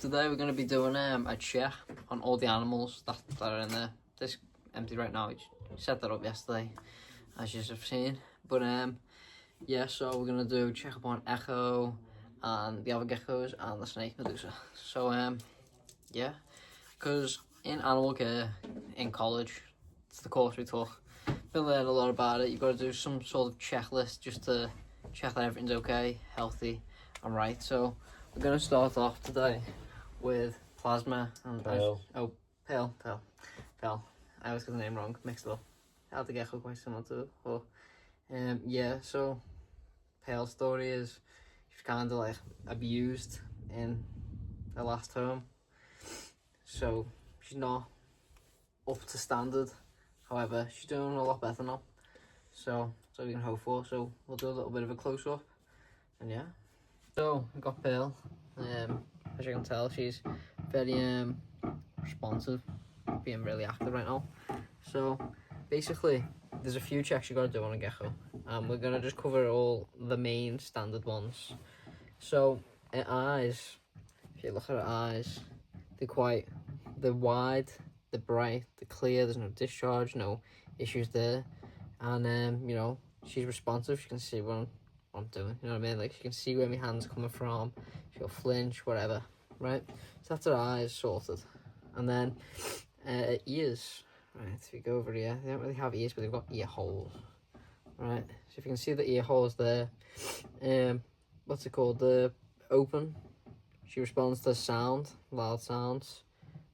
today we're going to be doing a check on all the animals that are in there. This empty right now. We set that up yesterday, as you have seen. But yeah, so we're going to do check up on Echo and the other geckos and the snake medusa. So yeah, because in animal care in college, it's the course we took. Been learning a lot about it. You've got to do some sort of checklist just to check that everything's okay, healthy, and right. So we're going to start off today with Plasma and Pale. Pale. I always get the name wrong, mixed up. I had the gecko quite similar to it, but yeah. So Pale's story is she's kind of like abused in her last home, so she's not up to standard. However, she's doing a lot better now, so we can hope for. So we'll do a little bit of a close up, and yeah. So we got Pearl. As you can tell, she's very responsive, being really active right now. So basically, there's a few checks you got to do on a gecko, and we're gonna just cover all the main standard ones. So her eyes, if you look at her eyes, they're wide, they're bright, they're clear. There's no discharge, no issues there, and you know, she's responsive. She can see what I'm doing, you know what I mean? Like, she can see where my hand's coming from, she'll flinch, whatever, right? So that's her eyes sorted. And then her ears, right? If you go over here, they don't really have ears, but they've got ear holes, right? So if you can see the ear holes there, what's it called? They're open. She responds to sound, loud sounds,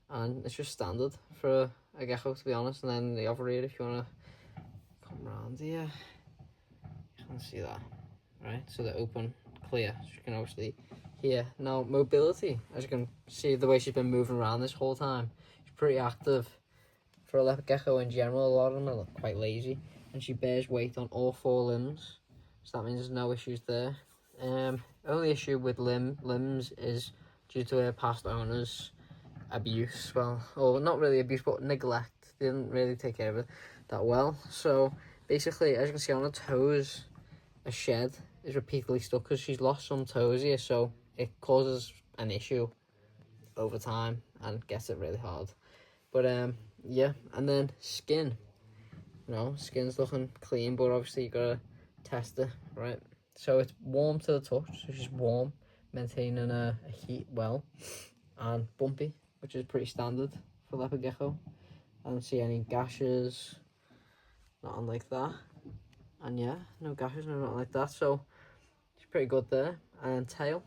and it's just standard for a gecko, to be honest. And then the other ear, if you want to come around here, you can see that. Right, so they're open, clear, so you can obviously hear. Now, mobility, as you can see the way she's been moving around this whole time, she's pretty active. For a leopard gecko in general, a lot of them are quite lazy, and she bears weight on all 4 limbs, so that means there's no issues there. Only issue with limbs is due to her past owners' abuse, well, or not really abuse, but neglect. They didn't really take care of it that well. So basically, as you can see on her toes, a shed is repeatedly stuck because she's lost some toes here, so it causes an issue over time and gets it really hard. But yeah, and then skin, you know, skin's looking clean, but obviously you gotta test it, right? So it's warm to the touch, so she's warm, maintaining a heat well, and bumpy, which is pretty standard for leopard gecko. I don't see any gashes, nothing like that. And yeah, no gashes, no nothing like that, so she's pretty good there. And tail,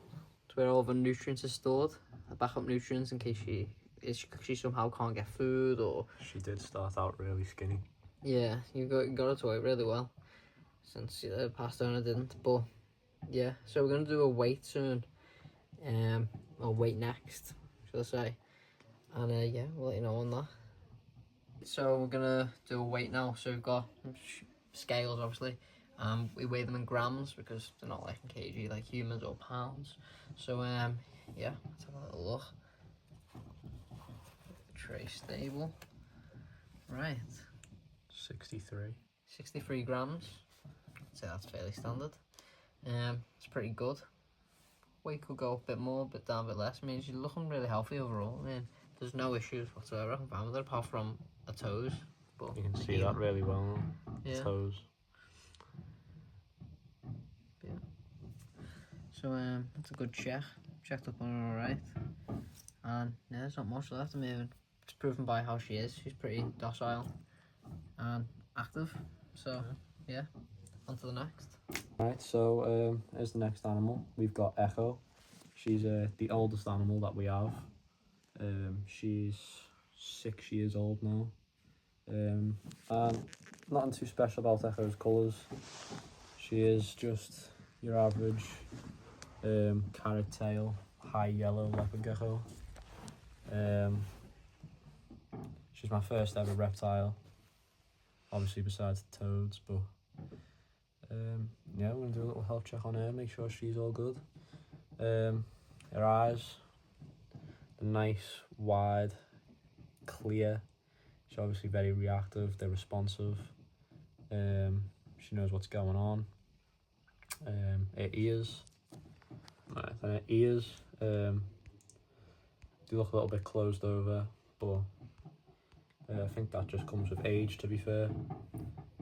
it's where all the nutrients are stored, the backup nutrients in case she somehow can't get food, or She did start out really skinny. yeah, you got her to weight really well, since the past owner didn't. But yeah, so we're gonna do a weight soon, or weight next, should I say? And yeah, we'll let you know on that. So we're gonna do a weight now. So we've got scales, obviously. We weigh them in grams because they're not like in kg like humans, or pounds. So yeah, let's have a little look. Tray stable. Right. 63 grams. I'd say that's fairly standard. It's pretty good. Weight could go up a bit more, but down a bit less. I mean, she's looking really healthy overall. I mean, there's no issues whatsoever I can find with her, apart from her toes. But You can see that really well now. Yeah. Toes. Yeah. So that's a good check. Checked up on her alright. And yeah, there's not much left. I mean, it's proven by how she is. She's pretty docile and active. So yeah, on to the next. Right, so here's the next animal. We've got Echo. She's the oldest animal that we have. She's 6 years old now. And nothing too special about Echo's colours. She is just your average carrot tail, high yellow leopard gecko. She's my first ever reptile, obviously besides the toads, but yeah, we're gonna do a little health check on her, make sure she's all good. Her eyes, they're nice, wide, clear. She's obviously very reactive, they're responsive. She knows what's going on. Her ears, right, and her ears, do look a little bit closed over, but I think that just comes with age, to be fair.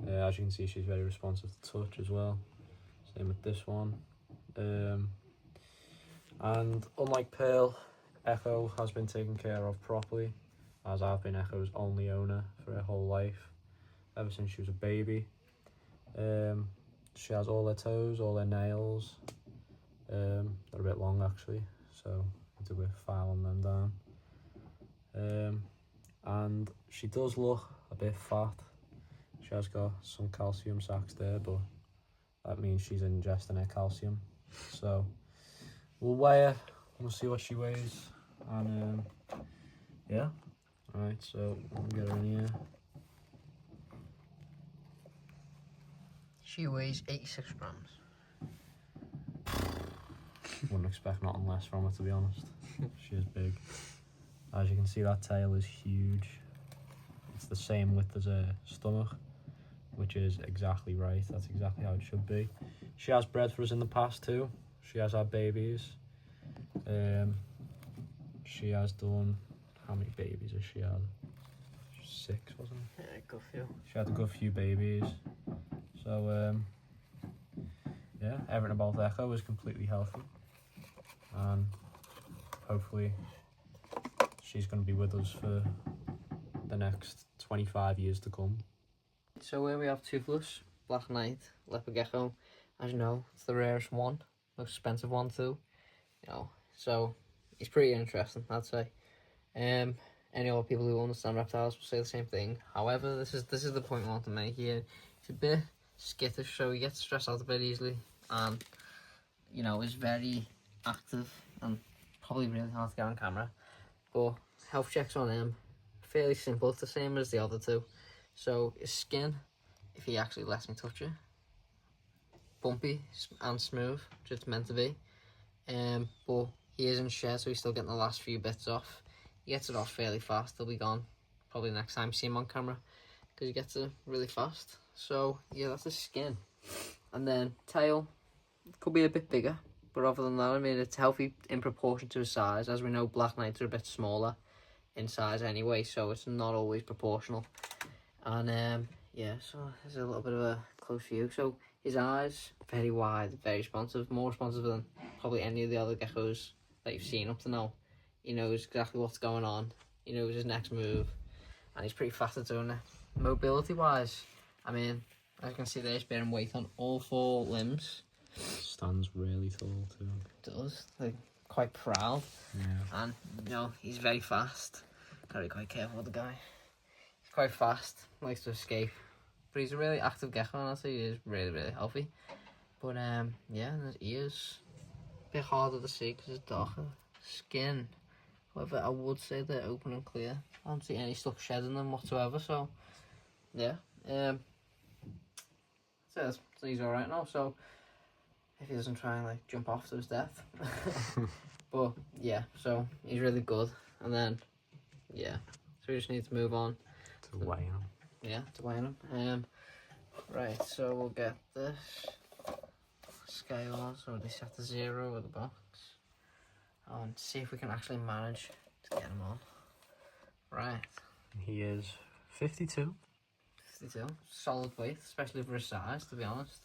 As you can see, she's very responsive to touch as well. Same with this one. And unlike Pearl, Echo has been taken care of properly, as I've been Echo's only owner for her whole life, ever since she was a baby. She has all her toes, all her nails. They're a bit long actually, so I need to be filing them down. And she does look a bit fat. She has got some calcium sacs there, but that means she's ingesting her calcium. So we'll weigh her, we'll see what she weighs, and yeah. Alright, so we'll get her in here. She weighs 86 grams. Wouldn't expect nothing less from her, to be honest. She is big. As you can see, that tail is huge. It's the same width as her stomach, which is exactly right. That's exactly how it should be. She has bred for us in the past too. She has had babies. She has done, how many babies has she had? 6, wasn't it? Yeah, a good few. She had a good few babies. So yeah, everything about Echo is completely healthy, and hopefully she's going to be with us for the next 25 years to come. So here we have Toothless, Black Knight, Leopard Gecko. As you know, it's the rarest one, most expensive one too. You know, so it's pretty interesting, I'd say. Any other people who understand reptiles will say the same thing. However, this is the point I want to make here. It's a bit skittish, so he gets stressed out a bit easily, and you know, is very active and probably really hard to get on camera. But health checks on him, fairly simple. It's the same as the other two. So his skin, if he actually lets me touch it, bumpy and smooth, which it's meant to be. But he is in shed, so he's still getting the last few bits off. He gets it off fairly fast. He'll be gone probably next time you see him on camera, because he gets it really fast. So yeah, that's his skin. And then tail could be a bit bigger, but other than that, I mean, it's healthy in proportion to his size. As we know, Black Knights are a bit smaller in size anyway, so it's not always proportional. And yeah, so there's a little bit of a close view. So his eyes, very wide, very responsive, more responsive than probably any of the other geckos that you've seen up to now. He knows exactly what's going on, he knows his next move, and he's pretty fast at doing it. Mobility wise, I mean, as you can see there, he's bearing weight on all 4 limbs. Stands really tall too. Does, like, quite proud. Yeah. And you know, he's very fast. Gotta be quite careful with the guy. He's quite fast, likes to escape, but he's a really active gecko, and I'd say he is really, really healthy. But yeah, and his ears, a bit harder to see because it's darker. Skin, however, I would say they're open and clear. I don't see any stuff shedding them whatsoever. So yeah, so he's all right now. So if he doesn't try and like jump off to his death. But yeah, so he's really good. And then yeah, so we just need to move on To weigh him. Yeah, to weigh him. Right, so we'll get this scale on, so they set to 0 with the box, and see if we can actually manage to get him on. Right, He is 52. 52, solid weight, especially for his size, to be honest.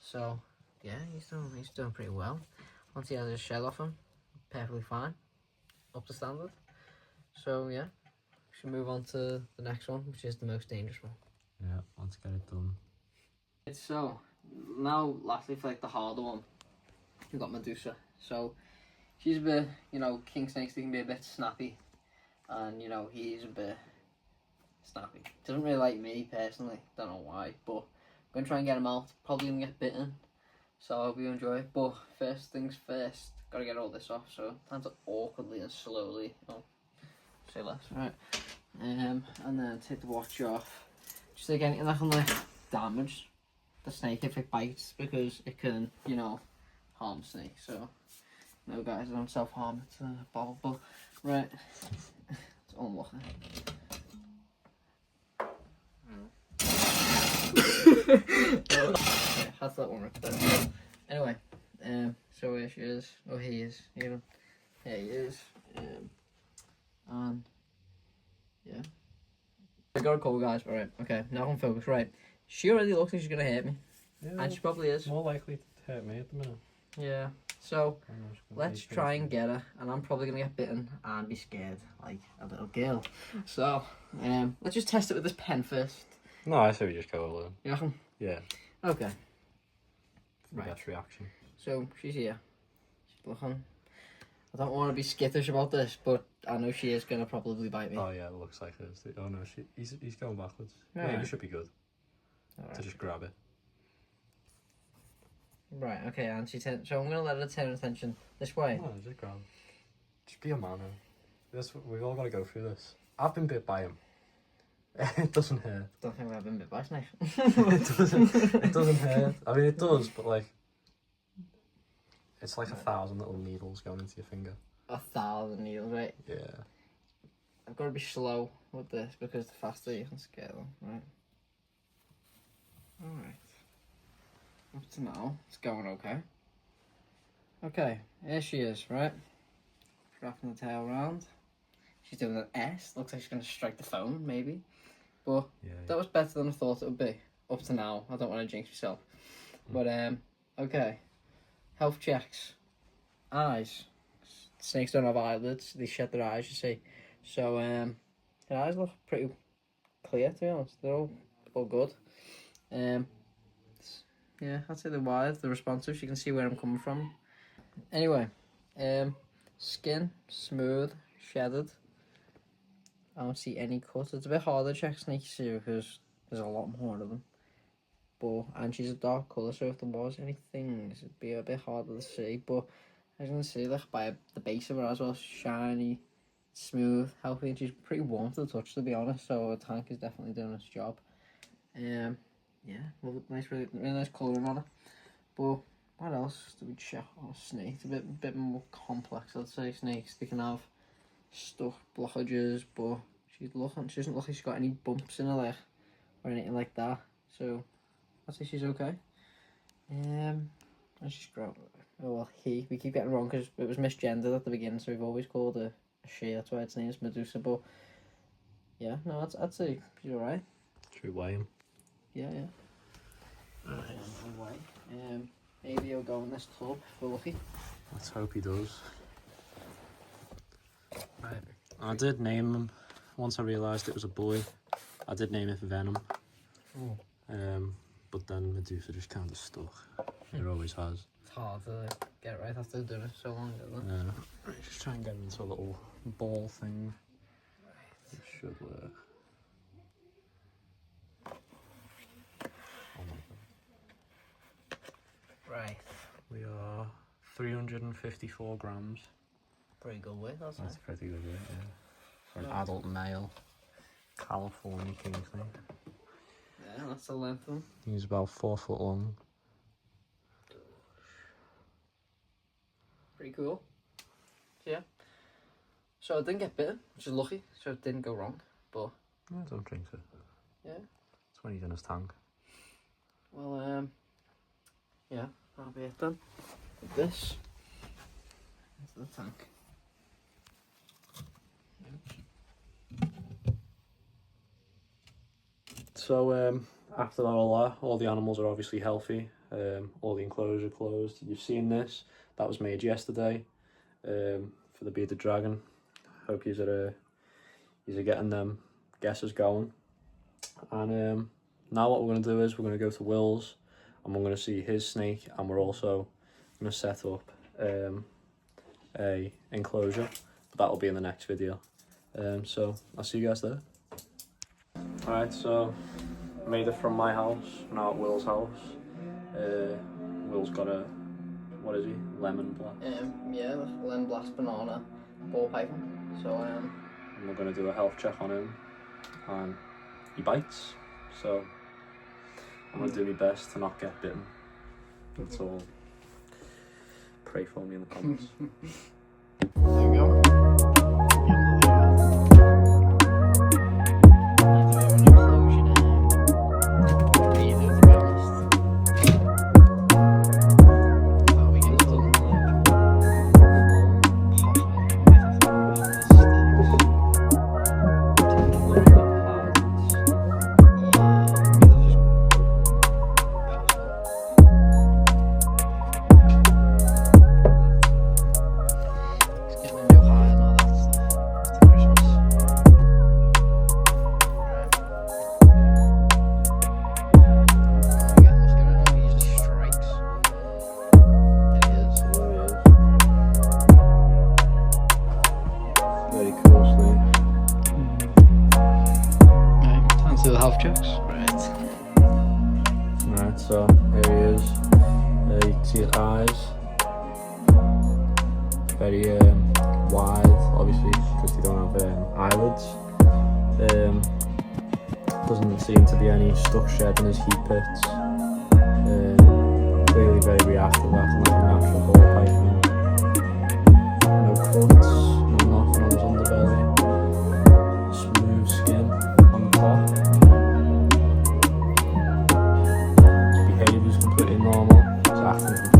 So yeah, he's doing pretty well. Once he has his shell off him, perfectly fine, up to standard. So yeah, we should move on to the next one, which is the most dangerous one. Yeah, let's get it done. So now, lastly, for like the harder one, we've got Medusa. So she's a bit, you know, king snakes, they can be a bit snappy, and you know, he's a bit snappy. Doesn't really like me personally, don't know why, but I'm gonna try and get him out. Probably gonna get bitten, so I hope you enjoy it. But first things first, gotta get all this off. So time to awkwardly and slowly, oh, say less, right? And then take the watch off. Just like anything that can like damage the snake if it bites, because it can, you know, harm the snake. So no guys, don't self-harm, it's a bottle. But right, it's unlock it. Yeah, that's that one right there. Anyway, so where she is, oh he is, here he is. cool, guys. All right, okay, now I'm focused. Right, she already looks like she's gonna hurt me, Yeah, and she probably is. more likely to hurt me at the minute. Yeah. So I'm just gonna let's take try this and get her, and I'm probably gonna get bitten and be scared like a little girl. So let's just test it with this pen first. No, I say we just go alone. You reckon? Yeah. Okay. Right. Best reaction. So she's here. She's looking. I don't want to be skittish about this, but I know she is gonna probably bite me. Oh yeah, it looks like it is. Oh no, he's going backwards. All Maybe right. should be good to just grab it. Right. Okay, and so I'm gonna let her turn attention this way. No, just grab it. Just be a man. We've all got to go through this. I've been bit by him. It doesn't hurt. Don't think I've been bit by a snake. It doesn't hurt. I mean, it does, but like, it's like 1,000 little needles going into your finger. 1,000 needles, right? Yeah. I've got to be slow with this because the faster you can scare them, right? Alright. Up to now, it's going okay. Okay, here she is, right? Wrapping the tail around. She's doing an S. Looks like she's going to strike the phone, maybe. But Yeah. that was better than I thought it would be. Up to now. I don't want to jinx myself. But, okay. Health checks. Eyes. Snakes don't have eyelids. They shed their eyes, you see. So, their eyes look pretty clear, to be honest. They're all good. Yeah, I'd say they're wide. They're responsive. You can see where I'm coming from. Anyway, skin, smooth, shedded. I don't see any cuts. It's a bit harder to check snakes here because there's a lot more of them. But, and she's a dark colour, so if there was any things, it'd be a bit harder to see. But as you can see, like by the base of her as well, shiny, smooth, healthy, and she's pretty warm to the touch, to be honest. So her tank is definitely doing its job. Yeah, well, nice, really nice colouring on it. But what else do we check on a snake? It's a bit more complex, I'd say. Snakes, they can have stuck blockages, but she doesn't look like she's got any bumps in her leg or anything like that. So I'd say she's okay. Let's just grab. Oh well, we keep getting wrong because it was misgendered at the beginning, so we've always called her a she. That's why its name is Medusa. But yeah, no, I'd say she's alright. Should we weigh him? Yeah. Alright. Maybe he'll go in this tub if we're lucky. Let's hope he does. Right. I did name him once I realised it was a boy. I did name it Venom. But then Medusa just kind of stuck. It always has. It's hard to get it right after doing it so long, isn't it? Right, just try and get him into a little ball thing. It should work. Oh my god. Right. We are 354 grams. Pretty good weight, that's That's it. pretty good weight, yeah. For an adult male California Kingsley. Yeah, that's the length of him. He's about 4 foot long. Pretty cool. Yeah. So I didn't get bitten, which is lucky, so it didn't go wrong. But I don't drink it. yeah. It's when he's in his tank. Well, yeah, that'll be it then. With this into the tank. So after all the animals are obviously healthy. All the enclosure closed. You've seen this. That was made yesterday for the bearded dragon. Hope you're getting them guesses going. And now what we're going to do is we're going to go to Will's and we're going to see his snake, and we're also going to set up a enclosure, but that'll be in the next video. So I'll see you guys there. Alright, so made it from my house, now at Will's house. Will's got a, what is he, lemon blast? Yeah, lemon blast banana ball python. So And we're going to do a health check on him, and he bites, so I'm going to do my best to not get bitten. That's all. Pray for me in the comments. there we go. So here he is. You can see his eyes. Very wide, obviously, because they don't have eyelids. Doesn't seem to be any stuck shed in his heat pits. Clearly very reactive, acting like an actual ball python. No cuts, no nothing on his underbelly. Smooth skin on the top. His behaviour is completely normal. He's acting